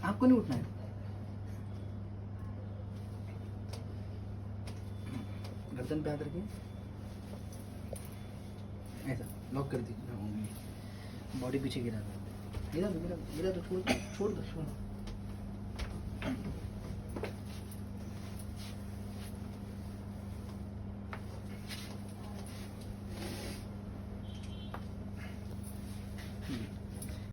आपको नहीं उठना है। गर्दन पे हाथ रखिए, ऐसा लॉक कर दीजिए, बॉडी पीछे गिरा दो, गिरा दो, गिरा गिरा दो, छोड़ दो, छोड़ दो, छोड़ दो।